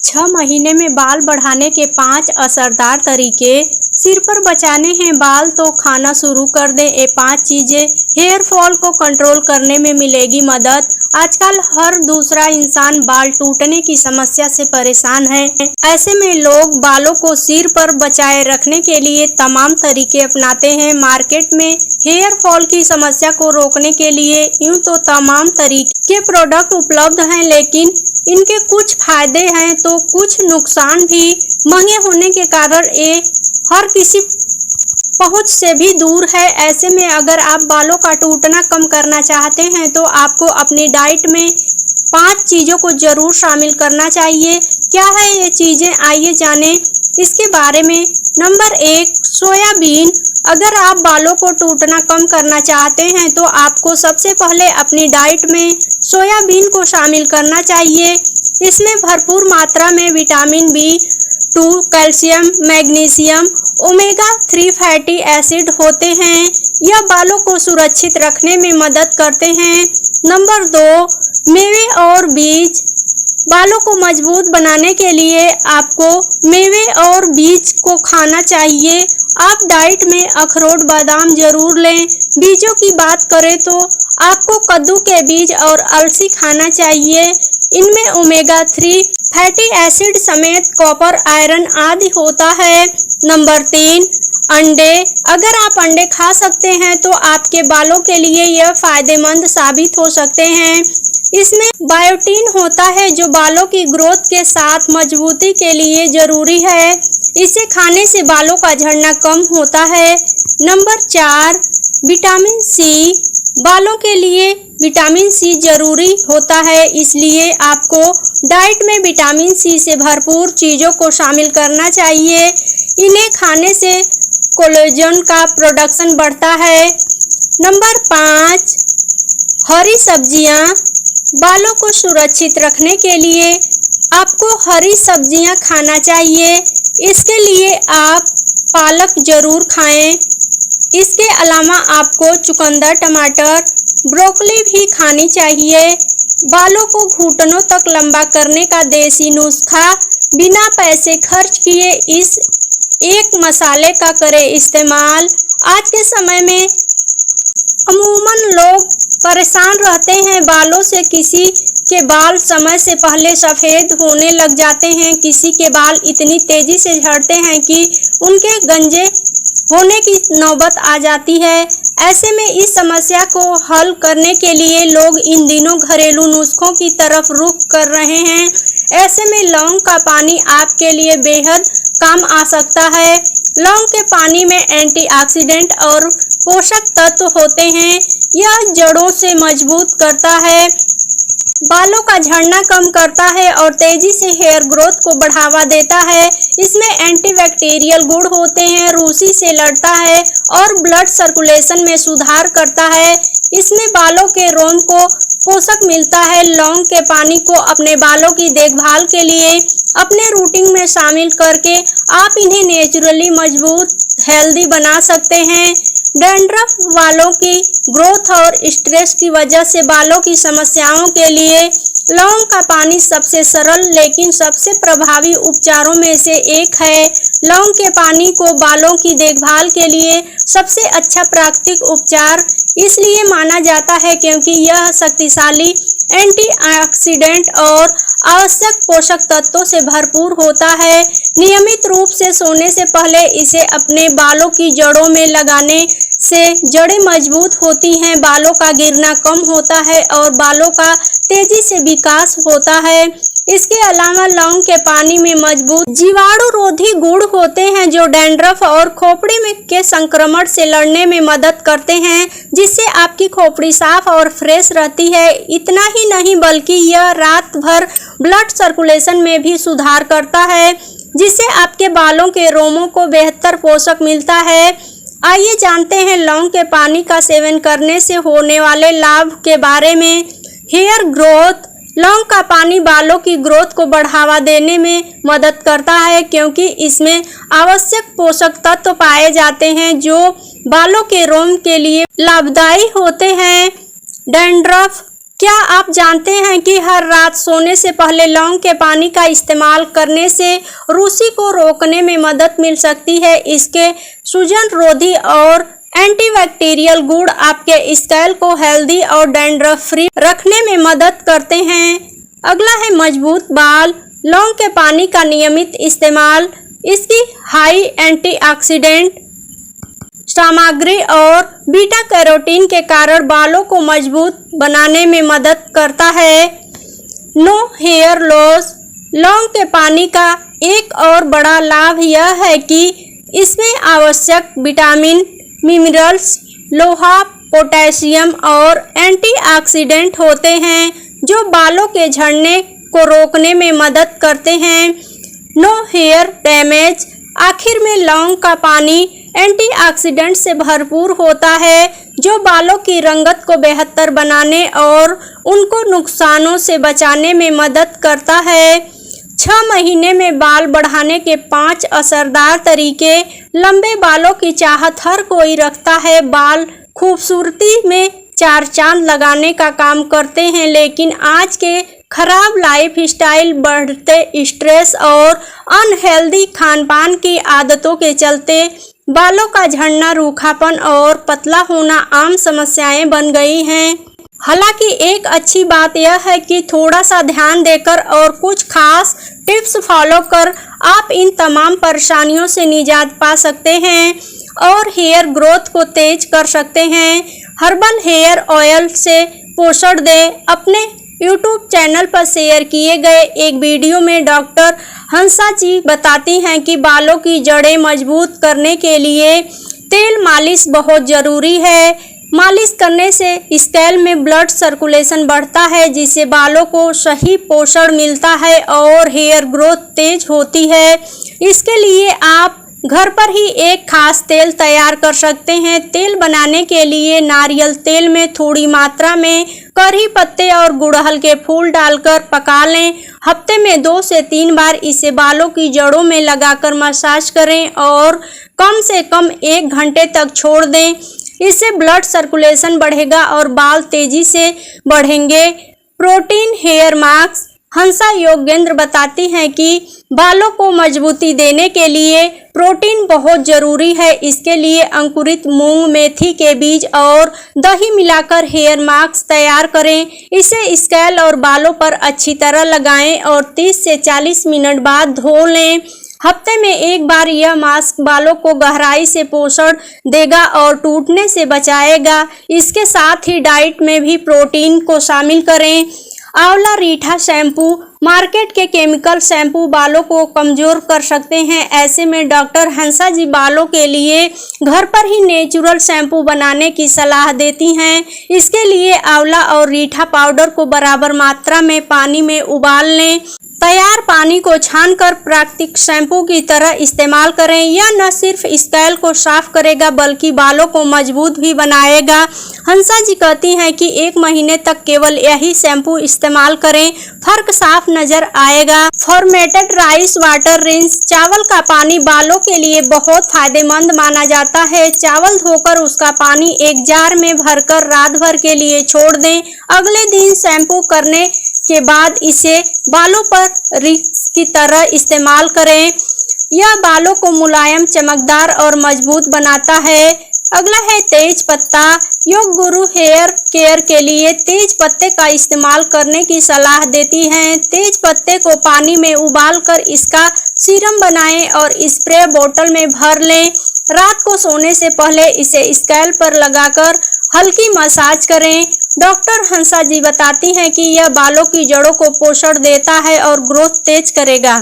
6 महीने में बाल बढ़ाने के 5 असरदार तरीके। सिर पर बचाने हैं बाल तो खाना शुरू कर दें ये 5 चीजें। हेयर फॉल को कंट्रोल करने में मिलेगी मदद। आजकल हर दूसरा इंसान बाल टूटने की समस्या से परेशान है। ऐसे में लोग बालों को सिर पर बचाए रखने के लिए तमाम तरीके अपनाते हैं। मार्केट में हेयर फॉल की समस्या को रोकने के लिए यूं तो तमाम तरीके के प्रोडक्ट उपलब्ध हैं, लेकिन इनके कुछ फायदे हैं तो कुछ नुकसान भी। महंगे होने के कारण ये हर किसी पहुंच से भी दूर है। ऐसे में अगर आप बालों का टूटना कम करना चाहते हैं तो आपको अपनी डाइट में 5 चीजों को जरूर शामिल करना चाहिए। क्या है ये चीजें, आइए जानें इसके बारे में। Number 1, soybean. अगर आप बालों को टूटना कम करना चाहते हैं तो आपको सबसे पहले अपनी डाइट में सोयाबीन को शामिल करना चाहिए। इसमें भरपूर मात्रा में vitamin B2, calcium, magnesium, omega 3 fatty acid होते हैं। यह बालों को सुरक्षित रखने में मदद करते हैं। नंबर 2, मेवे और बीज। बालों को मजबूत बनाने के लिए आपको मेवे और बीज को खाना चाहिए। आप डाइट में अखरोट, बादाम जरूर लें। बीजों की बात करें तो आपको कद्दू के बीज और अलसी खाना चाहिए। इनमें ओमेगा 3 फैटी एसिड समेत कॉपर, आयरन आदि होता है। नंबर 3, अंडे। अगर आप अंडे खा सकते हैं तो आपके बालों के लिए यह फायदेमंद साबित हो सकते हैं। इसमें बायोटीन होता है जो बालों की ग्रोथ के साथ मजबूती के लिए जरूरी है। इसे खाने से बालों का झड़ना कम होता है। Number 4, vitamin C। बालों के लिए विटामिन C जरूरी होता है, इसलिए आपको डाइट में विटामिन C से भरपूर चीज़ों को शामिल करना चाहिए। इन्हें खाने से कोलेजन का प्रोडक्शन बढ़ता है। नंबर 5, हरी सब्जियां। बालों को सुरक्षित रखने के लिए आपको हरी सब्जियां खाना चाहिए। इसके लिए आप पालक जरूर खाएं। इसके अलावा आपको चुकंदर, टमाटर, ब्रोकली भी खानी चाहिए। बालों को घुटनों तक लंबा करने का देसी नुस्खा। बिना पैसे खर्च किए इस एक मसाले का करें इस्तेमाल। आज के समय में अमूमन लोग परेशान रहते हैं बालों से। किसी के बाल समय से पहले सफ़ेद होने लग जाते हैं, किसी के बाल इतनी तेजी से झड़ते हैं कि उनके गंजे होने की नौबत आ जाती है। ऐसे में इस समस्या को हल करने के लिए लोग इन दिनों घरेलू नुस्खों की तरफ रुख कर रहे हैं। ऐसे में लौंग का पानी आपके लिए बेहद काम आ सकता है। लौंग के पानी में एंटीऑक्सीडेंट और पोषक तत्व होते हैं। यह जड़ों से मजबूत करता है, बालों का झड़ना कम करता है और तेजी से हेयर ग्रोथ को बढ़ावा देता है। इसमें एंटीबैक्टीरियल गुण होते हैं, रूसी से लड़ता है और ब्लड सर्कुलेशन में सुधार करता है। इसमें बालों के रोम को पोषक मिलता है। लौंग के पानी को अपने बालों की देखभाल के लिए अपने रूटीन में शामिल करके आप इन्हें नेचुरली मजबूत, हेल्दी बना सकते हैं। डैंड्रफ, बालों की ग्रोथ और स्ट्रेस की वजह से बालों की समस्याओं के लिए लौंग का पानी सबसे सरल लेकिन सबसे प्रभावी उपचारों में से एक है। लौंग के पानी को बालों की देखभाल के लिए सबसे अच्छा प्राकृतिक उपचार इसलिए माना जाता है क्योंकि यह शक्तिशाली एंटीऑक्सीडेंट और आवश्यक पोषक तत्वों से भरपूर होता है। नियमित रूप से सोने से पहले इसे अपने बालों की जड़ों में लगाने से जड़ें मजबूत होती हैं, बालों का गिरना कम होता है और बालों का तेजी से विकास होता है। इसके अलावा लौंग के पानी में मजबूत जीवाणुरोधी गुण होते हैं जो डैंड्रफ और खोपड़ी में के संक्रमण से लड़ने में मदद करते हैं, जिससे आपकी खोपड़ी साफ और फ्रेश रहती है। इतना ही नहीं बल्कि यह रात भर ब्लड सर्कुलेशन में भी सुधार करता है, जिससे आपके बालों के रोमों को बेहतर पोषक मिलता है। आइए जानते हैं लौंग के पानी का सेवन करने से होने वाले लाभ के बारे में। Hair growth. लौंग का पानी बालों की ग्रोथ को बढ़ावा देने में मदद करता है क्योंकि इसमें आवश्यक पोषक तत्व पाए जाते हैं जो बालों के रोम के लिए लाभदायी होते हैं। डैंड्रफ। क्या आप जानते हैं कि हर रात सोने से पहले लौंग के पानी का इस्तेमाल करने से रूसी को रोकने में मदद मिल सकती है। इसके सूजन रोधी और एंटीबैक्टीरियल गुण आपके स्कैल्प को हेल्दी और डैंड्रफ फ्री रखने में मदद करते हैं। अगला है मजबूत बाल। लौंग के पानी का नियमित इस्तेमाल इसकी हाई एंटीऑक्सीडेंट सामग्री और बीटा कैरोटीन के कारण बालों को मजबूत बनाने में मदद करता है। No hair loss. लौंग के पानी का एक और बड़ा लाभ यह है कि इसमें आवश्यक विटामिन, मिनरल्स, लोहा, पोटेशियम और एंटीऑक्सीडेंट होते हैं जो बालों के झड़ने को रोकने में मदद करते हैं। No hair damage. आखिर में लौंग का पानी एंटीऑक्सीडेंट से भरपूर होता है जो बालों की रंगत को बेहतर बनाने और उनको नुकसानों से बचाने में मदद करता है। 6 महीने में बाल बढ़ाने के 5 असरदार तरीके। लंबे बालों की चाहत हर कोई रखता है। बाल खूबसूरती में 4 चांद लगाने का काम करते हैं, लेकिन आज के खराब लाइफ स्टाइल, बढ़ते स्ट्रेस और अनहेल्दी खानपान की आदतों के चलते बालों का झड़ना, रूखापन और पतला होना आम समस्याएं बन गई हैं। हालांकि एक अच्छी बात यह है कि थोड़ा सा ध्यान देकर और कुछ खास टिप्स फॉलो कर आप इन तमाम परेशानियों से निजात पा सकते हैं और हेयर ग्रोथ को तेज कर सकते हैं। हर्बल हेयर ऑयल से पोषण दें। अपने YouTube चैनल पर शेयर किए गए एक वीडियो में डॉक्टर हंसा जी बताती हैं कि बालों की जड़ें मजबूत करने के लिए तेल मालिश बहुत ज़रूरी है। मालिश करने से स्कैल्प में ब्लड सर्कुलेशन बढ़ता है, जिससे बालों को सही पोषण मिलता है और हेयर ग्रोथ तेज होती है। इसके लिए आप घर पर ही एक खास तेल तैयार कर सकते हैं। तेल बनाने के लिए नारियल तेल में थोड़ी मात्रा में करी पत्ते और गुड़हल के फूल डालकर पका लें। हफ्ते में 2 से 3 बार इसे बालों की जड़ों में लगाकर मसाज करें और कम से कम 1 घंटे तक छोड़ दें। इससे ब्लड सर्कुलेशन बढ़ेगा और बाल तेजी से बढ़ेंगे। Protein hair mask. Hansa Yogendra बताती हैं कि बालों को मजबूती देने के लिए प्रोटीन बहुत ज़रूरी है। इसके लिए अंकुरित मूंग, मेथी के बीज और दही मिलाकर हेयर मास्क तैयार करें। इसे स्कैल्प और बालों पर अच्छी तरह लगाएं और 30 से 40 मिनट बाद धो लें। हफ्ते में 1 बार यह मास्क बालों को गहराई से पोषण देगा और टूटने से बचाएगा। इसके साथ ही डाइट में भी प्रोटीन को शामिल करें। आंवला रीठा शैम्पू। मार्केट के केमिकल शैम्पू बालों को कमज़ोर कर सकते हैं। ऐसे में डॉक्टर हंसा जी बालों के लिए घर पर ही नेचुरल शैम्पू बनाने की सलाह देती हैं। इसके लिए आंवला और रीठा पाउडर को बराबर मात्रा में पानी में उबाल लें। तैयार पानी को छानकर प्राकृतिक शैम्पू की तरह इस्तेमाल करें। यह न सिर्फ स्कैल्प को साफ करेगा बल्कि बालों को मजबूत भी बनाएगा। हंसा जी कहती हैं कि 1 महीने तक केवल यही शैम्पू इस्तेमाल करें, फर्क साफ नजर आएगा। Formatted rice water rinse. चावल का पानी बालों के लिए बहुत फायदेमंद माना जाता है। चावल धोकर उसका पानी एक जार में भरकर रात भर के लिए छोड़ दें। अगले दिन शैम्पू करने के बाद इसे बालों पर रिंस की तरह इस्तेमाल करें। यह बालों को मुलायम, चमकदार और मजबूत बनाता है। अगला है तेज पत्ता। योग गुरु हेयर केयर के लिए तेज पत्ते का इस्तेमाल करने की सलाह देती हैं। तेज पत्ते को पानी में उबालकर इसका सीरम बनाएं और स्प्रे बोतल में भर लें। रात को सोने से पहले इसे स्कैल्प पर लगाकर हल्की मसाज करें। डॉक्टर हंसा जी बताती हैं कि यह बालों की जड़ों को पोषण देता है और ग्रोथ तेज करेगा।